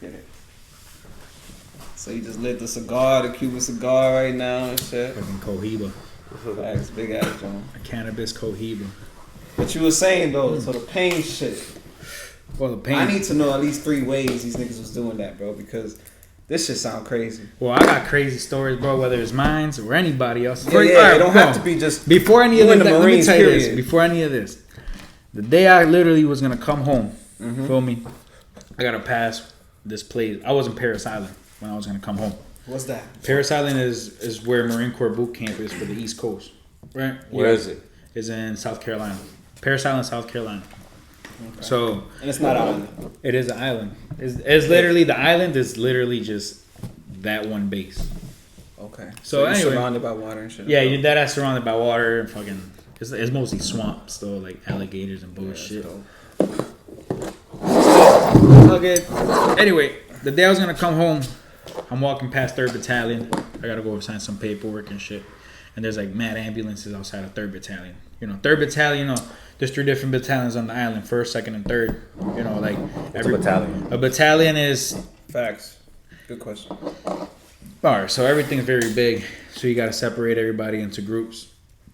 Get it. So you just lit the cigar, the Cuban cigar right now and shit. Fucking Cohiba. Facts, big ass joint. A cannabis Cohiba. What you were saying though, so the pain shit. Well, the pain. I need to know at least 3 ways these niggas was doing that, bro, because this shit sound crazy. Well, I got crazy stories, bro, whether it's mine or anybody else. Yeah, it don't have to be just... Before any of this, let me tell you this. Before any of this, the day I literally was going to come home, feel me? I got to pass this place. I was in Paris Island when I was going to come home. What's that? Paris Island is where Marine Corps boot camp is for the East Coast, right? Where is it? It's in South Carolina. Paris Island, South Carolina. Okay. So... And it's not an island. It is an island. It's literally... The island is literally just that one base. Okay. So you're anyway... surrounded by water and shit. Yeah, you're dead ass surrounded by water and fucking... It's mostly swamps though, like alligators and bullshit. Okay. Anyway, the day I was gonna come home, I'm walking past 3rd Battalion. I gotta go sign some paperwork and shit. And there's like mad ambulances outside of 3rd Battalion. 3rd Battalion, there's 3 different battalions on the island, 1st, 2nd, and 3rd. Like every battalion. A battalion is... Facts. Good question. Alright, so everything's very big. So you gotta separate everybody into groups.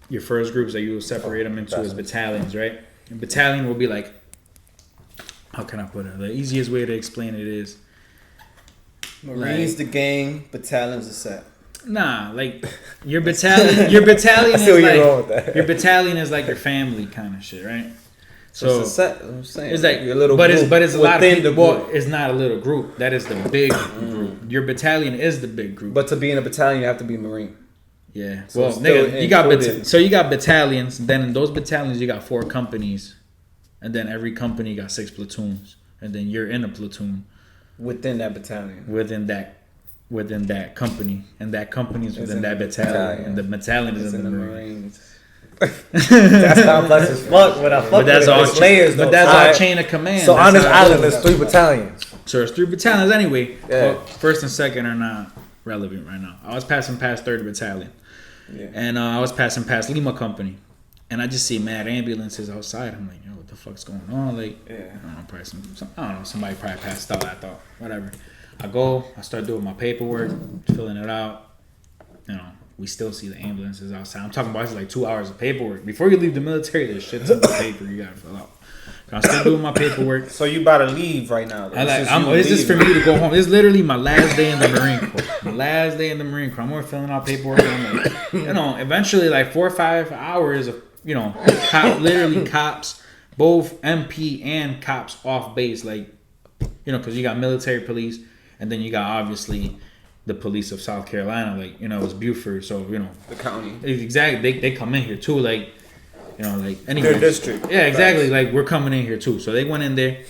Your first groups that you will separate them into is battalions, right? And battalion will be like... How can I put it? The easiest way to explain it is... Marines the gang, battalions the set. Nah, like your battalion is like your family kind of shit, right? So it's a set, I'm saying. It's like your little but group it's a lot of people. Well, it's not a little group. That is the big group. Your battalion is the big group. But to be in a battalion, you have to be Marine. Yeah. So well, nigga, you got battalions. Then in those battalions, you got 4 companies, and then every company got 6 platoons, and then you're in a platoon within that battalion. Within that company, and that company is within that battalion, and the battalion is in the Marines. That's complex as fuck. But that's all layers. But that's all chain of command. So on this island, there's 3 battalions. So there's 3 battalions anyway. Yeah. Well, 1st and 2nd are not relevant right now. I was passing past 3rd Battalion, and I was passing past Lima Company, and I just see mad ambulances outside. I'm like, yo, what the fuck's going on? Like, I don't know, probably I don't know, somebody probably passed out. I thought, whatever. I start doing my paperwork, filling it out. We still see the ambulances outside. I'm talking about it's like 2 hours of paperwork. Before you leave the military, there's shit tons of paper you gotta fill out. I'm still doing my paperwork. So you about to leave right now? This is for me to go home. This is literally my last day in the Marine Corps. My last day in the Marine Corps. I'm more filling out paperwork. I'm like, eventually like 4 or 5 hours of, literally cops, both MP and cops off base. Like, because you got military police. And then you got obviously the police of South Carolina, like it's Beaufort, so the county. Exactly, they come in here too, like anyway. Their district. Yeah, exactly. Like we're coming in here too, so they went in there,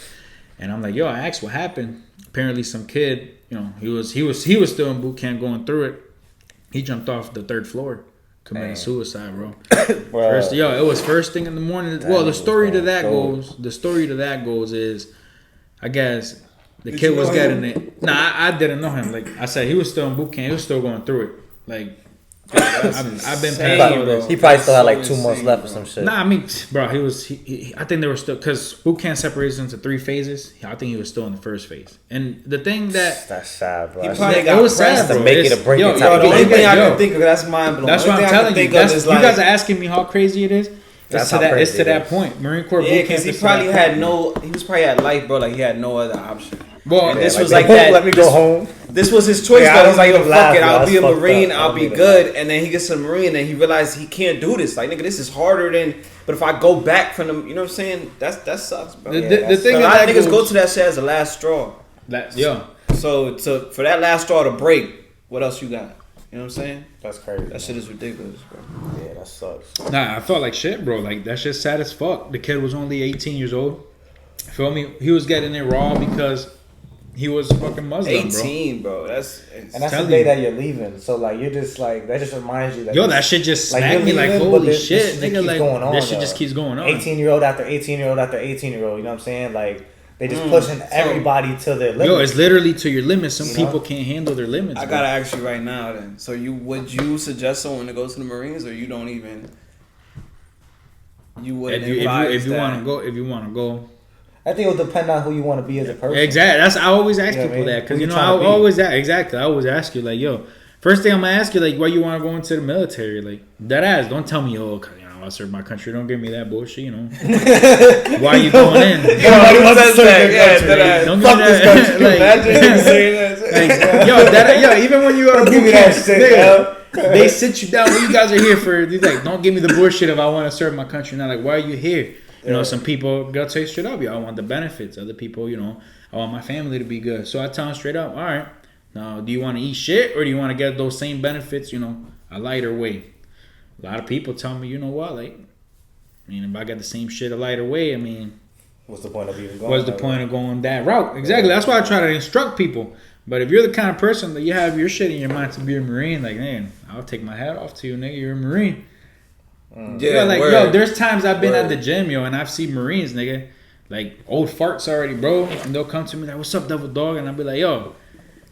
and I'm like, yo, I asked what happened. Apparently, some kid, he was still in boot camp going through it. He jumped off the 3rd floor, committed suicide, bro. It was first thing in the morning. Well, the story to that goes is, I guess. The kid was getting it. Nah, I didn't know him. Like I said, he was still in boot camp. He was still going through it. Like I've been paying. He probably still had like 2 months left or some shit. Nah, I mean, bro, he was. I think they were still because boot camp separates into 3 phases. I think he was still in the 1st phase. And the thing that's sad, bro. He probably got sad to make it a break. The only thing I can think of, that's mind blowing. That's what I'm telling you. You guys are asking me how crazy it is. It's to that point. Marine Corps boot camp. Because he probably had he was probably at life, bro. Like he had no other option. Well, this was like that. Let me go home. This was his choice. Though. He's like, fuck it, I'll be a Marine. I'll be good. And then he gets a Marine, and he realized he can't do this. Like, nigga, this is harder than. But if I go back from them, you know what I'm saying? That sucks, bro. The thing is, a lot of niggas go to that shit as the last straw. So for that last straw to break, what else you got? You know what I'm saying? That's crazy. That shit is ridiculous, bro. Yeah, that sucks. Nah, I felt like shit, bro. Like that shit's sad as fuck. The kid was only 18 years old. Feel me? He was getting it raw because. He was fucking Muslim, 18, bro. That's the day that you're leaving. So like you're just like that just reminds you that that shit just smacked me like holy shit, nigga. Like going on, this shit just keeps going on. 18-year-old after 18-year-old after 18-year-old. You know what I'm saying? Like they just pushing everybody to their limits. Yo, it's literally to your limits. Some people can't handle their limits. I gotta ask you right now, then. So would you suggest someone to go to the Marines, or you don't even? You wouldn't advise if you want to go. I think it'll depend on who you want to be as a person. Exactly. I always ask people that because I always ask you like, yo, first thing I'm gonna ask you like, why you want to go into the military? Like that ass. Don't tell me, oh, I serve my country. Don't give me that bullshit. Why are you going in? Nobody wants to serve their country. Don't give me that. Imagine saying that. Even when you go to boot camp, nigga, they sit you down. What you guys are here for? They're like, don't give me the bullshit if I want to serve my country. Now, like, why are you here? Some people go tell you straight up, I want the benefits. Other people, I want my family to be good. So I tell them straight up, all right, now, do you want to eat shit or do you want to get those same benefits, a lighter way? A lot of people tell me, you know what, like, if I got the same shit a lighter way, what's the point of even going? What's the point of going that route? Exactly. That's why I try to instruct people. But if you're the kind of person that you have your shit in your mind to be a Marine, like, man, I'll take my hat off to you, nigga. You're a Marine. Yeah, there's times I've been at the gym, and I've seen Marines, nigga, like old farts already, bro, and they'll come to me like, "What's up, Devil Dog?" And I'll be like, "Yo."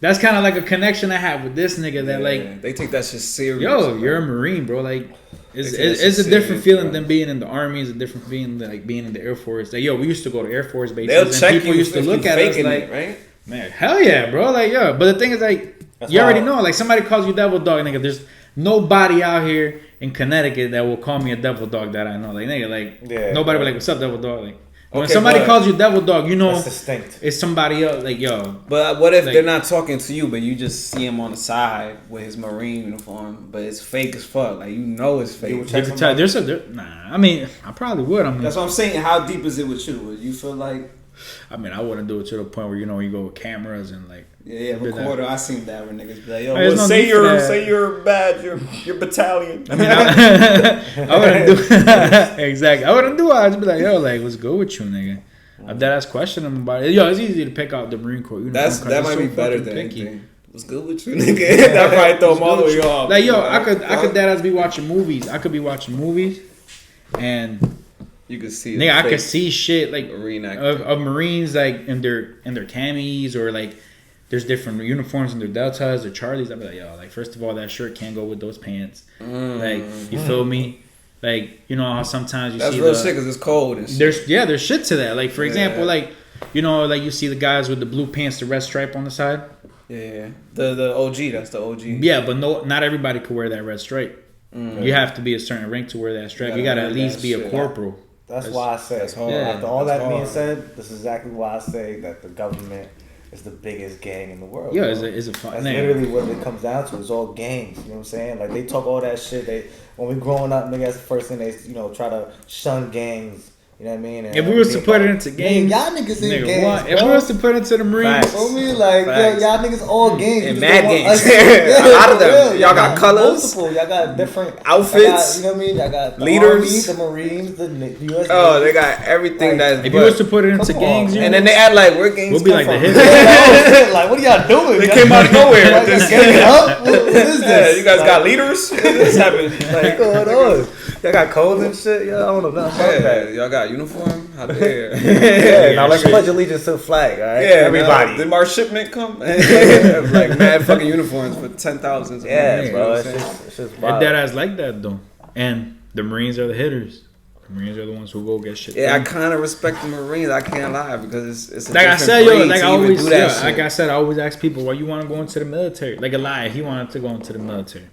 That's kind of like a connection I have with this nigga that like they take that shit serious. Yo, you're a Marine, bro. Like it's a different feeling than being in the Army. It's a different feeling than like being in the Air Force. Like we used to go to Air Force bases. They'll check people used to look at us like, right? Man, hell yeah, bro. Like but the thing is like you already know. Like somebody calls you Devil Dog, nigga. There's nobody out here in Connecticut that will call me a Devil Dog that I know. Like nigga, nobody will be like, "What's up, Devil Dog?" Like. When somebody calls you Devil Dog, that's distinct. It's somebody else. Like, yo. But what if they're not talking to you, but you just see him on the side with his Marine uniform, but it's fake as fuck. Like, it's fake. You can tell. I probably would. That's what I'm saying. How deep is it with you? Would you feel like? I wouldn't do it to the point where you go with cameras and like. Yeah, recorder. I seen that where niggas be like, yo, say your badge, your battalion. I wouldn't do exactly. I wouldn't do it. I'd just be like, yo, like, what's good with you, nigga? I've dead ass question them about it. Yo, it's easy to pick out the Marine Corps uniform. That might be better than anything. What's good with you, nigga? That probably throw them all the way off. Like, yo, I could dead ass be watching movies. I could be watching movies, and. You can see, nigga, I could see shit like Marine of Marines like in their camis or like there's different uniforms in their deltas or Charlies. I'd be like, yo, like first of all, that shirt can't go with those pants. Like, you feel me? Like, you know how sometimes you see real shit because it's cold and shit. There's shit to that. Like for example, like like you see the guys with the blue pants, the red stripe on the side. Yeah, the OG. That's the OG. Yeah, but not everybody could wear that red stripe. You have to be a certain rank to wear that stripe. You gotta at least be a corporal. That's why I say, after all that being said, this is exactly why I say that the government is the biggest gang in the world. Yeah, it's a fun. That's literally what it comes down to. It's all gangs. You know what I'm saying? Like they talk all that shit. When we growing up, nigga, that's the first thing they try to shun gangs. You know what I mean? And if we was to put it into gangs, y'all niggas in gangs. If we was to put it into the Marines, y'all niggas all gangs. And mad gangs. A lot of them. Y'all got colors. Multiple. Y'all got different outfits. You know what I mean? Y'all got the leaders, Army, the Marines, the US. Oh, they got everything. If you was to put it into gangs, and then they act like we're gangs. We'll be like the hippies. Like, what are y'all doing? They came out of nowhere. What is this? You guys got leaders? What's happening? What's going on? Y'all got codes and shit. Y'all don't know nothing about that. Y'all got uniform. How dare? Now let's pledge allegiance to the flag. All right, everybody. Did our shipment come? Like mad fucking uniforms for 10,000. Yeah, bro. It's just wild. That ass like that though, and the Marines are the hitters. The Marines are the ones who go get shit. Yeah, I kind of respect the Marines. I can't lie because it's a like I said, I always ask people, why you want to go into the military? Like Eli, he wanted to go into the military.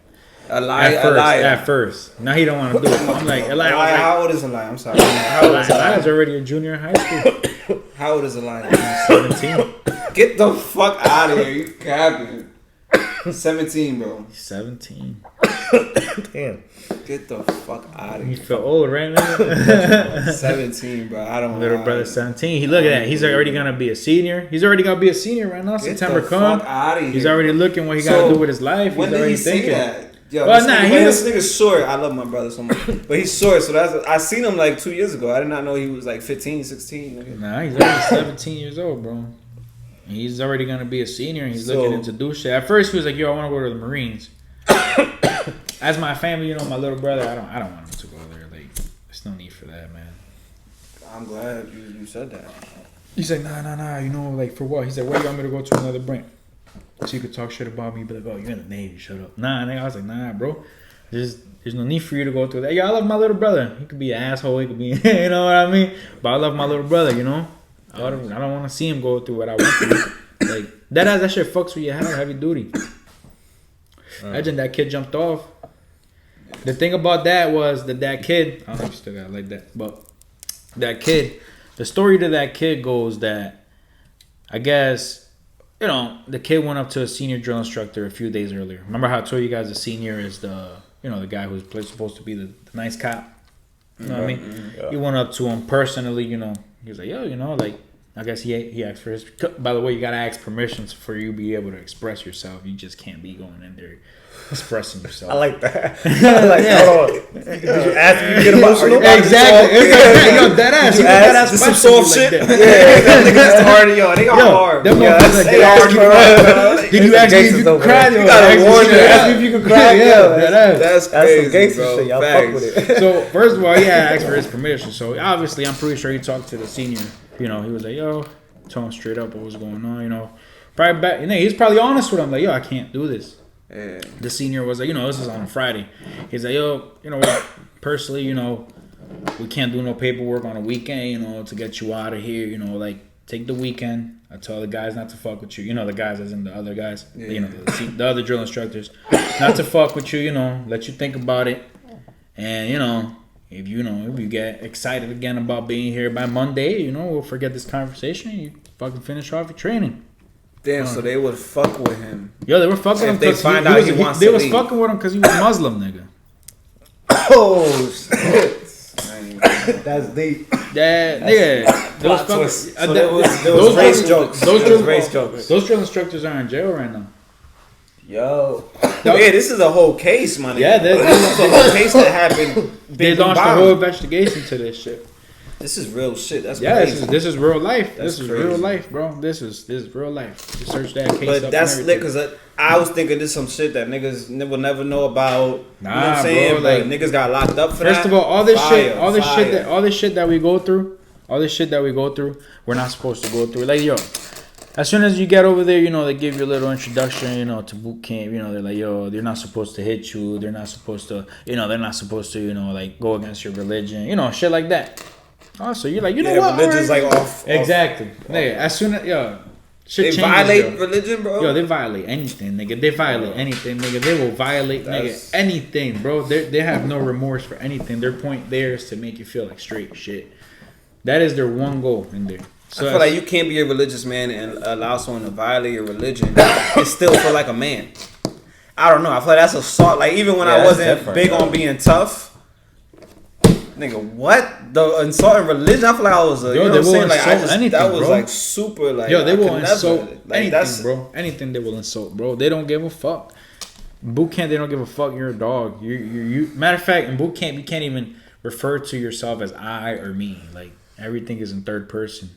At first. Now he don't want to do it. I'm like, Eli, how old is Eli? I'm sorry. How old is Eli? Eli's already a junior in high school. How old is Eli? 17. Get the fuck out of here. You capping. 17, bro. 17. Damn. Get the fuck out of here. You feel old right now? 17, bro. I don't know. Little brother 17. Look at that. He's already going to be a senior. He's already going to be a senior right now. Get September the come. Fuck out of here. He's already looking what he got to do with his life. When He's did already he thinking. Say that? Yo, this nigga's short. I love my brother so much. But he's short, so I seen him like 2 years ago. I did not know he was like 15, 16. Nigga. Nah, he's already 17 years old, bro. He's already going to be a senior, and he's looking into do shit. At first, he was like, yo, I want to go to the Marines. As my family, my little brother, I don't want him to go there. Like, there's no need for that, man. I'm glad you said that. He's like, nah, like, for what? He's like, where you want me to go to another branch? So you could talk shit about me, but like, oh, you're in the Navy, shut up. Nah, nigga, I was like, nah, bro. There's no need for you to go through that. Yeah, I love my little brother. He could be an asshole, he could be, you know what I mean? But I love my little brother, I don't want to see him go through what I went through. Like that shit fucks with your head, heavy duty. Imagine that kid jumped off. The thing about that was that kid. I don't know if you still got it like that, but that kid. The story to that kid goes that I guess. The kid went up to a senior drill instructor a few days earlier. Remember how I told you guys the senior is the guy who's supposed to be the nice cop? You know what I mean? Yeah. He went up to him personally, he was like, yo, I guess he asked for his... By the way, you got to ask permissions for you to be able to express yourself. You just can't be going in there expressing yourself. I like that. Hold on. Did you ask me to get emotional? Exactly. It's like, that ass. You got to ask some soft shit. Like that niggas hard. They got hard. Them motherfuckers they hard. Did you ask me if you could cry? You got to warn you. Ask me if you could cry. That's crazy, some gangster bro. shit. Y'all fuck with it. So, first of all, he had to ask for his permission. So, obviously, I'm pretty sure he talked to the senior. He was like, yo, told him straight up what was going on, Probably back, he's probably honest with him, like, yo, I can't do this. Yeah. The senior was like, this is on a Friday. He's like, yo, what, personally, we can't do no paperwork on a weekend, to get you out of here, take the weekend. I tell the guys not to fuck with you. The guys as in the other guys, the other drill instructors, not to fuck with you, let you think about it. And, if you get excited again about being here by Monday, we'll forget this conversation. You fucking finish off your training. Damn, so they would fuck with him. Yo, they were fucking with him because they was fucking with him because he was Muslim, nigga. Oh shit. That's deep. Those race jokes. Those drill instructors are in jail right now. Yo. Yeah, this is a whole case, man. Yeah, this is a whole case that happened. They launched a whole investigation to this shit. This is real shit. That's crazy. This is real life. This is real life, bro. This is real life. You search that case but up. But that's lit because I was thinking this is some shit that niggas will never know about. Nah, you know what I'm saying? Bro, like niggas got locked up for that. First of all, all this shit that we go through, we're not supposed to go through. Like, yo, as soon as you get over there, they give you a little introduction, to boot camp. They're like, yo, they're not supposed to hit you. They're not supposed to, like go against your religion. Shit like that. Oh, so you're like, what? Religion's like off. Exactly. Nigga, as soon as, shit they violate religion, bro. Yo, they violate anything, nigga. They violate anything, nigga. They will violate, nigga, anything, bro. They have no remorse for anything. Their point there is to make you feel like straight shit. That is their one goal in there. So I feel like you can't be a religious man and allow someone to violate your religion and still feel like a man. I don't know. I feel like that's assault. Like, even when I wasn't big on being tough, nigga, what? The insulting religion? I feel like I was a, they will insult anything, that was bro. Like super, like, yo, they will insult anything, that's, bro. Anything they will insult, bro. They don't give a fuck. In boot camp, they don't give a fuck. You're a dog. You. Matter of fact, in boot camp, you can't even refer to yourself as I or me. Like, everything is in third person.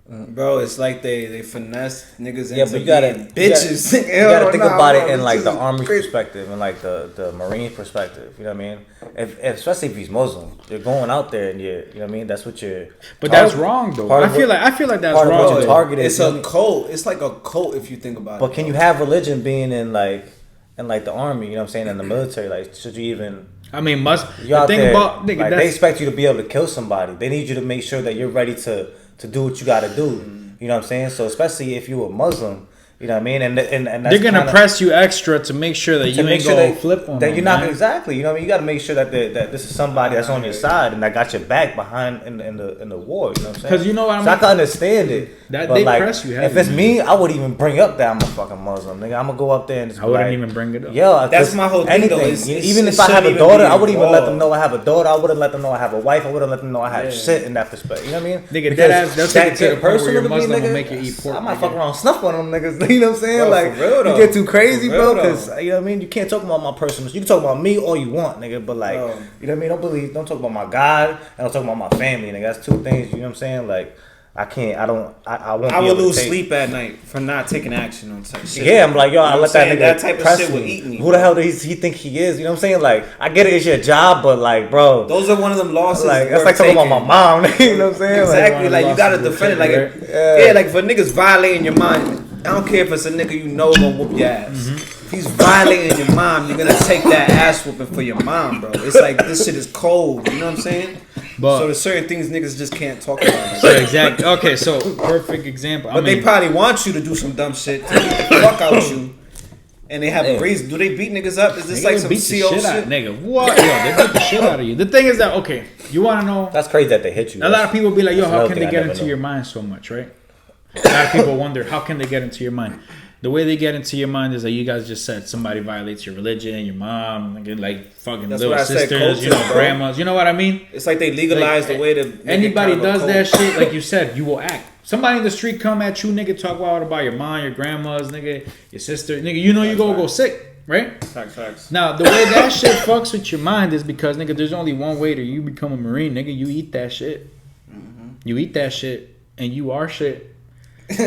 Bro, it's like they finesse niggas into but you gotta, bitches. You gotta think about it in like the Army perspective and like the Marine perspective. You know what I mean? Especially if he's Muslim, you're going out there and you know what I mean. That's what you're. But that's wrong though. I feel like that's wrong. Targeted. It's a cult. It's like a cult if you think about it. But can you have religion being in like the Army? You know what I'm saying? In the military, like should you even? I mean, the thing there, about nigga, like, they expect you to be able to kill somebody. They need you to make sure that you're ready to do what you got to do. You know what I'm saying? So especially if you're a Muslim, you know what I mean? And that's they're gonna press you extra to make sure that you ain't gonna flip on that them. You're not exactly. You know what I mean? You got to make sure that this is somebody that's on your side and that got your back behind in the war. You know what I'm saying? Because you know what I mean. So I can understand it. That they like, press you. If it's me, I wouldn't even bring up that I'm a fucking Muslim, nigga. I'm gonna go up there and just I wouldn't even bring it up. Yeah, that's my whole thing. Though. Even if I have a daughter, I wouldn't even let them know I have a daughter. I wouldn't let them know I have a wife. I wouldn't let them know I have shit in that perspective. You know what I mean? Nigga, they'll take it to the point where your Muslim will make you eat pork. I might fuck around snuff one of them niggas. You know what I'm saying? Like, you get too crazy, bro, because you know what I mean. You can't talk about my personal. You can talk about me all you want, nigga, but like, you know what I mean. Don't talk about my God, and don't talk about my family, nigga. That's two things. You know what I'm saying? Like, I can't. I don't. I won't. I would lose sleep at night for not taking action on such shit. Yeah, I'm like, yo, I let that nigga that type press of shit me. would eat me. Who the hell does he think he is? You know what I'm saying? Like, I get it, it's your job, but like, bro, those are one of them losses. Like, that's like talking about my mom. You know what I'm saying? Exactly. Like you gotta defend it. Like, yeah, like for niggas violating your mind. I don't care if it's a nigga you know gonna whoop your ass. Mm-hmm. If he's violating your mom, you're gonna take that ass whooping for your mom, bro. It's like this shit is cold. You know what I'm saying? But so there's certain things niggas just can't talk about. So exactly. Okay, so perfect example. But they probably want you to do some dumb shit to beat the fuck out you. And they have a reason. Do they beat niggas up? Is this like some CO shit? Nigga, what? Yo, they beat the shit out of you. The thing is that, okay, you want to know? That's crazy that they hit you. A lot of people be like, yo, how can they get into your mind so much, right? A lot of people wonder, how can they get into your mind? The way they get into your mind is like you guys just said, somebody violates your religion, your mom, like fucking little sisters, grandmas. You know what I mean? It's like they legalize the way to. Anybody does that shit, like you said, you will act. Somebody in the street come at you, nigga, talk about your mom, your grandmas, nigga, your sister, nigga. You know you go sick, right? Facts. Now the way that shit fucks with your mind is because, nigga, there's only one way to you become a Marine, nigga. You eat that shit. Mm-hmm. You eat that shit, and you are shit. You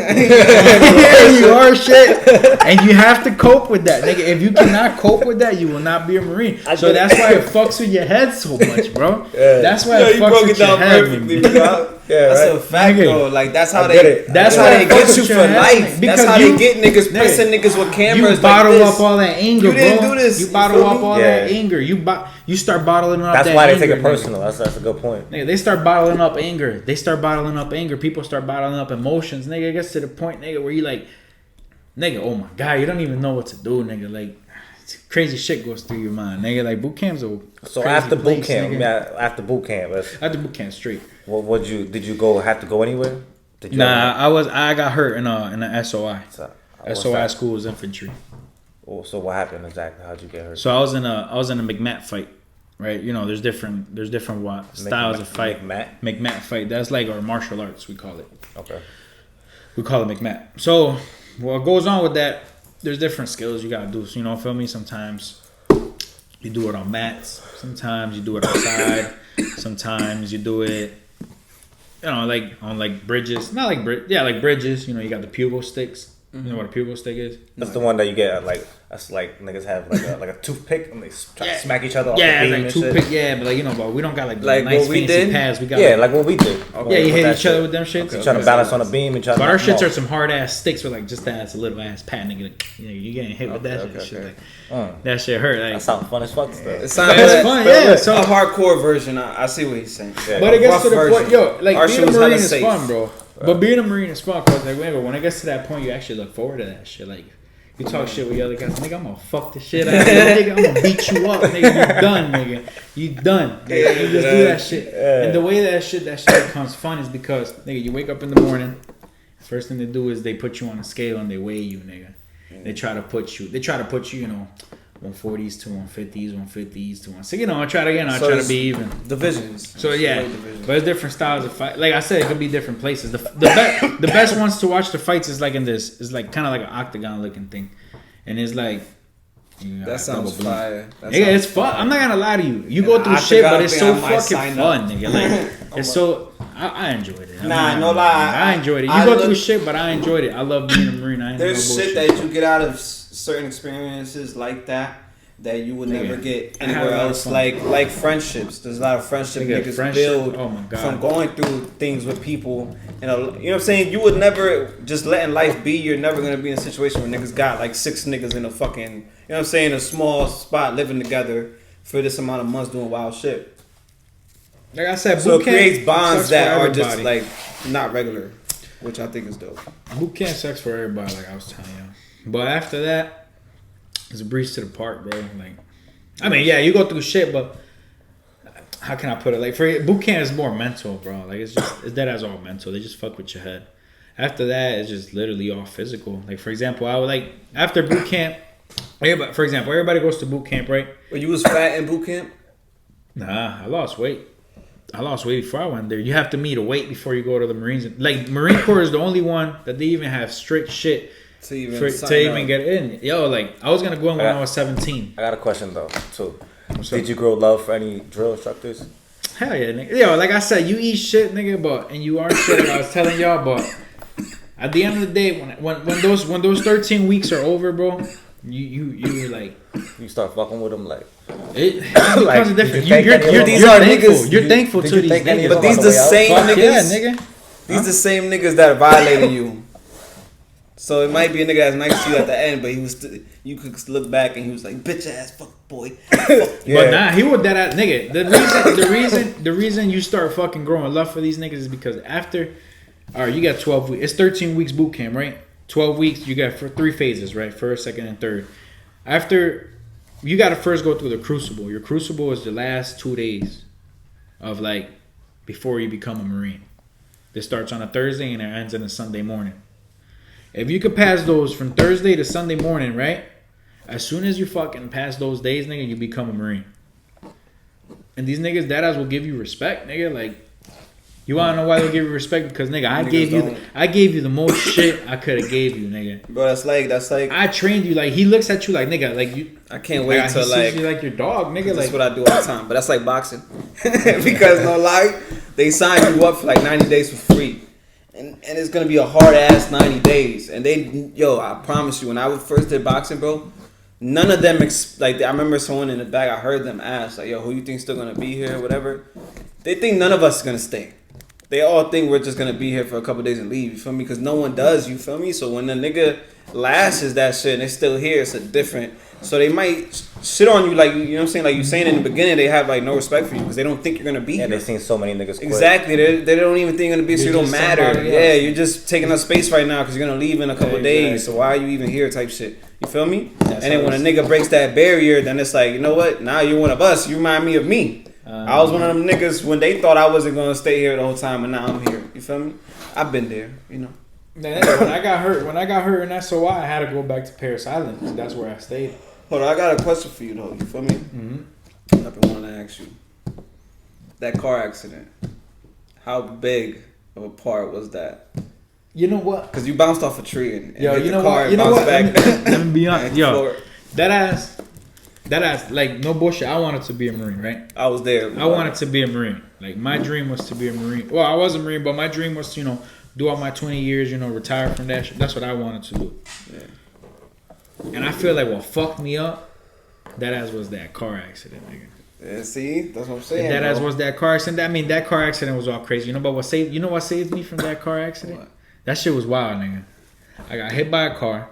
are shit, and you have to cope with that, nigga. If you cannot cope with that, you will not be a Marine. So that's why it fucks with your head so much, bro. Yeah. That's why it fucks with your head. Yeah, that's a fact, though. Like that's how they. That's how they get you for life. That's how they get niggas, pressing niggas with cameras. You bottle up all that anger, bro. You didn't do this. You bottle up all that anger. You start bottling up. That's why they take it personal. That's a good point. Nigga, they start bottling up anger. People start bottling up emotions. Nigga, it gets to the point, nigga, where you like, nigga, oh my god, you don't even know what to do, nigga. Like, crazy shit goes through your mind, nigga. Like boot camps are so after boot camp, after boot camp, straight. What did you go? Have to go anywhere? I got hurt in the SOI. SOI school was infantry. Oh, so what happened exactly? How'd you get hurt? So I was in a McMat fight, right? You know, there's different styles of fight. McMat fight. That's like our martial arts, we call it. Okay. We call it McMat. So what goes on with that? There's different skills you gotta do. So, you know, feel me? Sometimes you do it on mats. Sometimes you do it outside. Sometimes you do it, you know, like on like bridges. Not like like bridges. You know, you got the pupil sticks. Mm-hmm. You know what a pupil stick is? That's the one that you get that's like niggas have like a toothpick and they try to smack each other off the beam like and toothpick. Shit. Yeah, but like, you know, but we don't got like nice fancy pads. We got like what we did. Okay. Yeah, you hit each other with them shits. Okay. Trying to balance on a beam and try to. But our shits are some hard ass sticks with like just that a little ass pad, nigga. You know, you getting hit with that shit. Like, that shit hurt. Like, that sounds fun as fuck stuff. It sounds fun, yeah. So a hardcore version. I see what he's saying. Yeah. But it gets to the point, yo, like being a Marine is fun, bro. But being a Marine is fun because like when it gets to that point, you actually look forward to that shit. Like you talk shit with the other guys, nigga, I'm gonna fuck the shit out of you, nigga. I'm gonna beat you up, nigga. You done, nigga. You done. Nigga. You just do that shit. And the way that shit becomes fun is because, nigga, you wake up in the morning. First thing they do is they put you on a scale and they weigh you, nigga. They try to put you, you know, 140s to 150s, 150s to 160. You know, I try to be even. Divisions. So yeah, but it's different styles of fight. Like I said, it could be different places. The best ones to watch the fights is like in this. It's like kind of like an octagon looking thing, and it's like. That sounds fire. It's fun. I'm not gonna lie to you. You go through shit, but it's so fucking fun, nigga. Like it's so. I enjoyed it. No lie. I enjoyed it. You go through shit, but I enjoyed it. I love being a Marine. There's shit that you get out of certain experiences like that you would never get anywhere else. Like friendships. There's a lot of niggas build from going through things with people. And you know what I'm saying? You would never just letting life be. You're never gonna be in a situation where niggas got like 6 niggas in a fucking, you know what I'm saying, a small spot living together for this amount of months doing wild shit. Like I said, so it creates bonds that are just like not regular, which I think is dope. Boot camp sex for everybody, like I was telling you. But after that, it's a breeze to the park, bro. Like, I mean, yeah, you go through shit, but how can I put it? Like, for boot camp is more mental, bro. Like, it's that as all mental. They just fuck with your head. After that, it's just literally all physical. Like, for example, I would like after boot camp. Everybody goes to boot camp, right? Well, you was fat in boot camp? Nah, I lost weight. Before I went there. You have to meet a weight before you go to the Marines. Like, Marine Corps is the only one that they even have strict shit to even get in. Yo, like, I was going to go in when I was 17. I got a question, though, too. Did you grow love for any drill instructors? Hell yeah, nigga. Yo, like I said, you eat shit, nigga, and you are shit, like I was telling y'all, but at the end of the day, when those 13 weeks are over, bro, you like... You start fucking with them, like... It becomes different. You're thankful to these niggas. But these the same niggas. Yeah, nigga. These the same niggas that violated you. So it might be a nigga that's nice to you at the end, but he was you could look back and he was like, bitch ass fuck boy. But nah, he was that ass nigga. The reason you start fucking growing love for these niggas is because after, all right, you got 12 weeks. It's 13 weeks boot camp, right? 12 weeks. You got for 3 phases, right? First, second, and third. After, you got to first go through the crucible. Your crucible is the last 2 days of like before you become a Marine. This starts on a Thursday and it ends on a Sunday morning. If you could pass those from Thursday to Sunday morning, right? As soon as you fucking pass those days, nigga, you become a Marine. And these niggas, that ass will give you respect, nigga. Like, you wanna know why they'll give you respect? Because nigga, I gave you the most shit I could have gave you, nigga. Bro, that's like I trained you. Like, he looks at you like, nigga, like you. I can't wait like, till he like sees you like your dog, nigga. That's like what I do all the time. But that's like boxing, because no lie, they sign you up for like 90 days for free. And it's gonna be a hard ass 90 days. And I promise you, when I first did boxing, bro, none of them like I remember someone in the back. I heard them ask like, "Yo, who you think still gonna be here or whatever?" They think none of us is gonna stay. They all think we're just gonna be here for a couple days and leave. You feel me? Because no one does. You feel me? So when the nigga lashes that shit and they're still here, it's a different. So they might shit on you like, you know what I'm saying? Like you saying in the beginning, they have like no respect for you because they don't think you're gonna be here. They've seen so many niggas quit. Exactly. They don't even think you're gonna be, so you don't matter. Yeah, you're just taking up space right now because you're gonna leave in a couple days. So why are you even here? Type shit. You feel me? And then when a nigga breaks that barrier, then it's like, you know what? Now you're one of us. You remind me of me. I was one of them niggas when they thought I wasn't gonna stay here the whole time, and now I'm here. You feel me? I've been there. You know. when I got hurt in SOI, I had to go back to Paris Island because that's where I stayed. Hold on, I got a question for you though. You feel me? Mm-hmm. I've been wanting to ask you. That car accident, how big of a part was that? You know what? Because you bounced off a tree and yo, hit you the know car what? You and know bounced what? back. Let me be honest. Yo, Floor. that ass, like no bullshit. I wanted to be a Marine, right? I was there. I wanted to be a Marine. Like my dream was to be a Marine. Well, I was a Marine, but my dream was to, do all my 20 years, retire from that shit. That's what I wanted to do. Yeah. And I feel like what fucked me up, that ass was that car accident, nigga. Yeah, see, that's what I'm saying. That ass was that car accident. I mean, that car accident was all crazy. What saved me from that car accident? What? That shit was wild, nigga. I got hit by a car,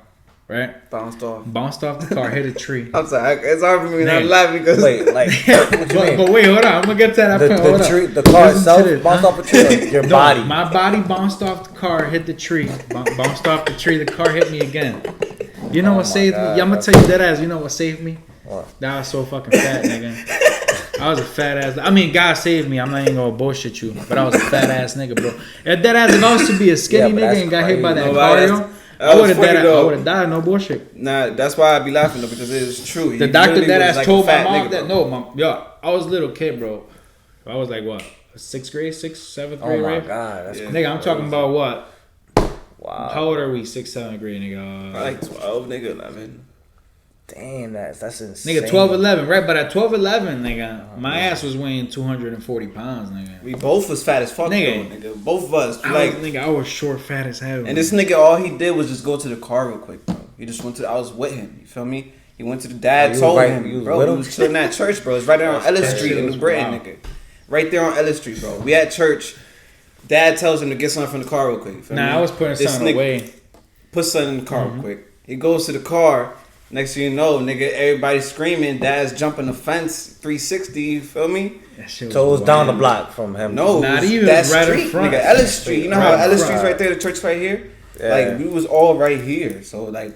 right? Bounced off the car, hit a tree. I'm sorry, it's hard for me not to laugh because wait, like, but wait, hold on, I'm gonna get to that point. The car itself bounced off a tree. Your body. My body bounced off the car, hit the tree, bounced off the tree. The car hit me again. You know what saved me? I'm gonna tell you that ass. You know what saved me? What? That I was so fucking fat, nigga. I was a fat ass. I mean, God saved me. I'm not even gonna bullshit you, but I was a fat ass nigga, bro. If that ass, if I was to be a skinny nigga and got hit by that car, I would have died. No bullshit. Nah, that's why I be laughing though, because it is true. The doctor that ass told my mom that I was a little kid, bro. I was like what, 6th grade, 7th grade, right? Oh my right? God, that's nigga, I'm talking about what? Wow. How old are we? 6th, 7th grade, nigga. Like 12, nigga, 11. Damn, that's insane. Nigga, 12, 11, right? But at 12, 11, nigga, my ass was weighing 240 pounds, nigga. We both was fat as fuck, nigga. Though, nigga. Both of us. I was short, fat as hell. And this nigga, all he did was just go to the car real quick, bro. He just went to. I was with him. You feel me? He went to the dad, told him, bro. He was chilling at church, bro. It's right there on Ellis Street in New Britain, nigga. Right there on Ellis Street, bro. We at church. Dad tells him to get something from the car real quick. I was putting something away. Put something in the car real quick. He goes to the car. Next thing you know, nigga, everybody screaming. Dad's jumping the fence, 360. You feel me? So it was down the block from him. No, not even that right street, in front. nigga. Ellis Street. You know how Ellis Street's right there. The church right here. Yeah. Like we was all right here. So like,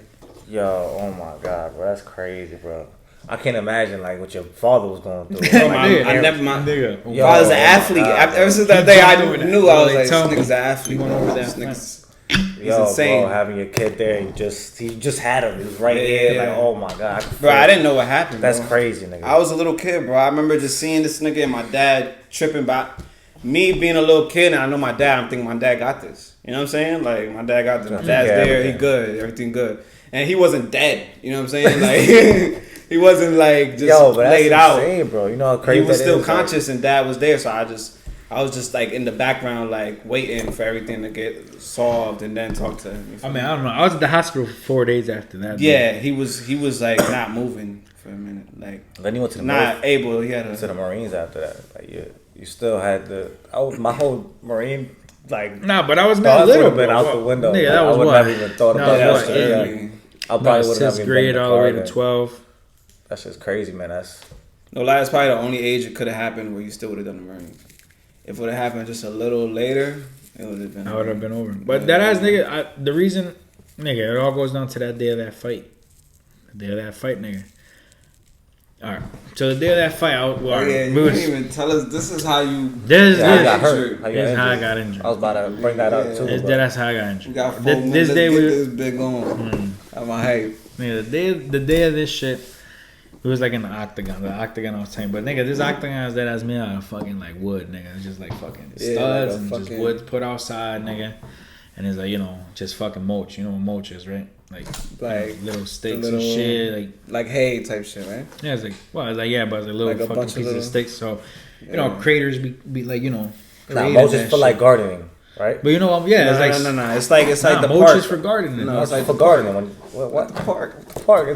yo, oh my God, bro, that's crazy, bro. I can't imagine like what your father was going through. My father's an athlete. Ever since that day, I knew I was like, this nigga's an athlete. He went over that fence. He's insane. Bro, having your kid there, he just had him. He was right here. Like, oh my God, bro, I didn't know what happened. That's bro. crazy, nigga. I was a little kid, bro. I remember just seeing this nigga and my dad tripping by. Me being a little kid, and I know my dad. I'm thinking my dad got this. You know what I'm saying? Like my dad got this. My dad's there. He good. Everything good. And he wasn't dead. You know what I'm saying? Like he wasn't like just laid out. Insane, bro. You know how crazy he was that still is, conscious, and dad was there. So I was just like in the background, like waiting for everything to get solved, and then talk to him. I mean, I don't know. I was at the hospital for 4 days after that. Yeah, he was like not moving for a minute, like then he went to the not able. He had to the Marines after that. Like you still had my whole Marine like. Nah, but I was mad little. Been out the window. Nigga, that was what? I would never even thought about that. I probably would have grade all the way to 12. That's just crazy, man. That's that's probably the only age it could have happened where you still would have done the burning. If it would have happened just a little later, it would have been. I would have been over. But that ass nigga, the reason, nigga, it all goes down to that day of that fight. The day of that fight, nigga. All right. So the day of that fight, you didn't even tell us. This is how you. This is how I got injured. I was about to bring that up too. That's how I got injured. We got 4 minutes. This day we this big on. I'm hype. Nigga, the day of this shit, it was like in the octagon. The octagon I was saying, but nigga, this octagon is that as me out of fucking like wood, nigga. It's just like fucking studs and just wood put outside, nigga. And it's like, just fucking mulch. You know what mulch is, right? Like little sticks and shit, like hay type shit, right? Yeah, it's like but it's like little fucking pieces of sticks. So craters be like mulch is for like gardening, right? But it's like no. It's like the mulch park is for gardening. No, it's like for gardening. What park?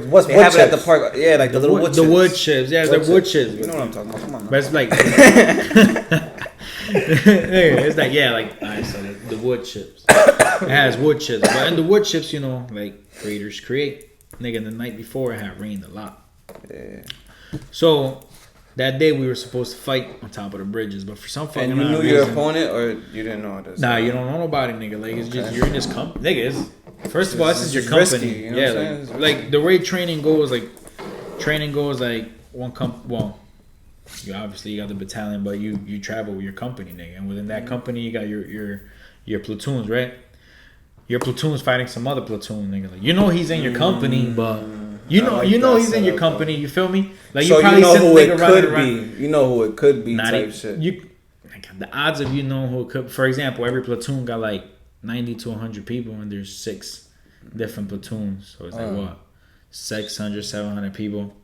What's they have it at the park? Yeah, like the little wood chips. The wood chips. Yeah, it's like wood chips. You know what I'm talking about? Come on. But it's like it's like alright, so the wood chips. It has wood chips, but in the wood chips, like creators create. Nigga, the night before it had rained a lot. Yeah. So that day we were supposed to fight on top of the bridges, but for some fucking reason. And you knew your opponent, or you didn't know this? Nah, you don't know nobody, nigga. Like it's just you're in this company, nigga. First of all, this is your company. Risky, you know what I'm like the way training goes, like one Well, you got the battalion, but you travel with your company, nigga, and within that company you got your platoons, right? Your platoon's fighting some other platoon, nigga. Like he's in your company, but you know he's in your company. You feel me? Like so you probably who it could be. You know who it could be. Shit. The odds of who it could. For example, every platoon got like 90 to 100 people, and there's 6 different platoons. So it's like 600, 700 people.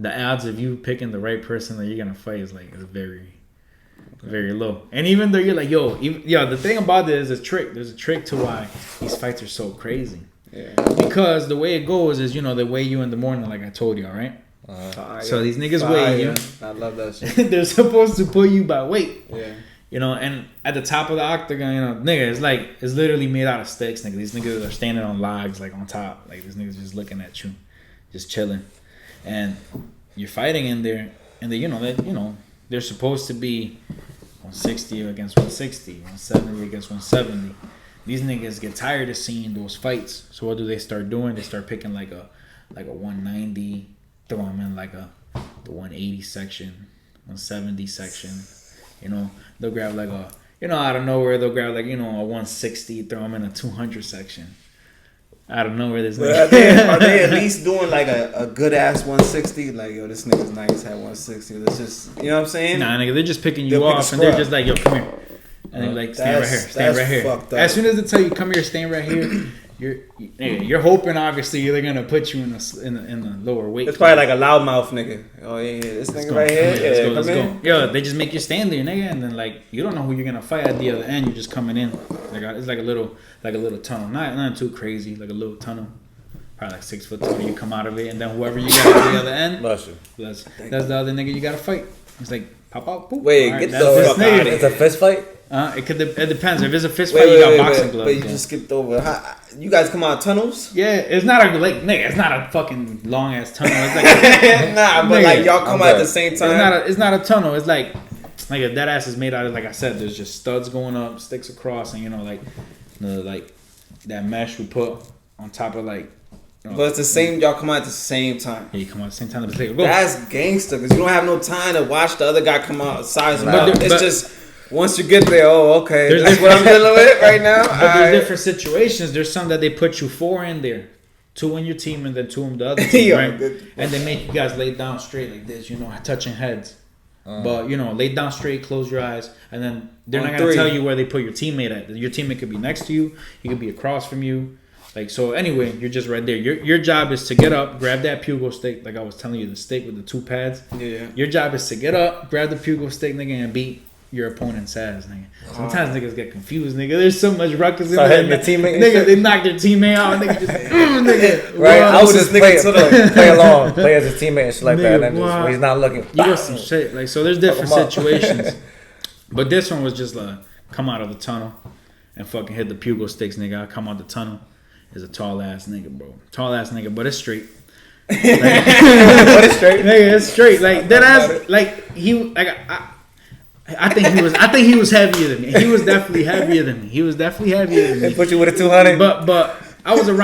The odds of you picking the right person that you're gonna fight is very, very low. And even though you're like, the thing about this is a trick. There's a trick to why these fights are so crazy. Yeah. Because the way it goes is, they weigh you in the morning, like I told you, all right? So these niggas weigh you. I love that shit. They're supposed to put you by weight. Yeah. And at the top of the octagon, nigga, it's literally made out of sticks, nigga. These niggas are standing on logs, like on top. Like, these niggas just looking at you, just chilling. And you're fighting in there, and they're supposed to be 160 against 160, 170 against 170. These niggas get tired of seeing those fights. So what do they start doing? They start picking like a 190, throw them in the 180 section, 170 section. They'll grab out of nowhere, they'll grab a 160, throw them in a 200 section. Out of nowhere, there's are they at least doing like a good ass 160? Like, this nigga's nice at 160. It's just, you know what I'm saying? Nah, nigga, they're just picking you off, and they're just like, yo, come here. And they're like, stand right here. As soon as they tell you, come here, stand right here, you're hoping, obviously, they're going to put you in the lower weight. It's probably like a loudmouth nigga. Oh, yeah, this nigga right here. Let's go. Yo, they just make you stand there, nigga, and then, you don't know who you're going to fight at the other end. You're just coming in. It's like a little tunnel. Not too crazy, like a little tunnel. Probably like 6 foot tall. You come out of it, and then whoever you got at the other end, that's the other nigga you got to fight. It's like, pop out, boop. Wait, right, get the fuck out of here. It's a fist fight? It depends. If it's a fist fight, you got boxing gloves. But you just skipped over. You guys come out of tunnels? Yeah, it's not it's not a fucking long ass tunnel. It's like nah, but y'all come out at the same time. It's not a tunnel. It's like that ass is made out of, like I said, there's just studs going up, sticks across, and that mesh we put on top of but it's the same. Y'all come out at the same time. Yeah, you come out at the same time. That's gangster, because you don't have no time to watch the other guy come out, size him up. It's just once you get there, okay, that's what I'm dealing with right now. But there's different situations. There's some that they put you 4 in there, 2 in your team, and then 2 in the other team, right? And they make you guys lay down straight like this, touching heads. But lay down straight, close your eyes, and then they're not gonna tell you where they put your teammate at. Your teammate could be next to you. He could be across from you. So anyway, you're just right there. Your job is to get up, grab that Pugo stick, like I was telling you, the stick with the 2 pads. Yeah. Your job is to get up, grab the Pugo stick, nigga, and beat your opponent's ass, nigga. Sometimes niggas get confused, nigga. There's so much ruckus in there. The teammate, nigga, they knock their teammate out, nigga. Just, nigga. Right, I would just play along, play as a teammate and shit like that, and just, when he's not looking. You got some shit, so there's different situations. But this one was just come out of the tunnel and fucking hit the Pugo sticks, nigga. I come out the tunnel. There's a tall ass nigga, bro. Tall ass nigga, but it's straight. Like, but it's straight. Nigga, it's straight. Like that ass. Like he. Like I think he was. I think he was heavier than me. He was definitely heavier than me. They put you with a 200. But I was around.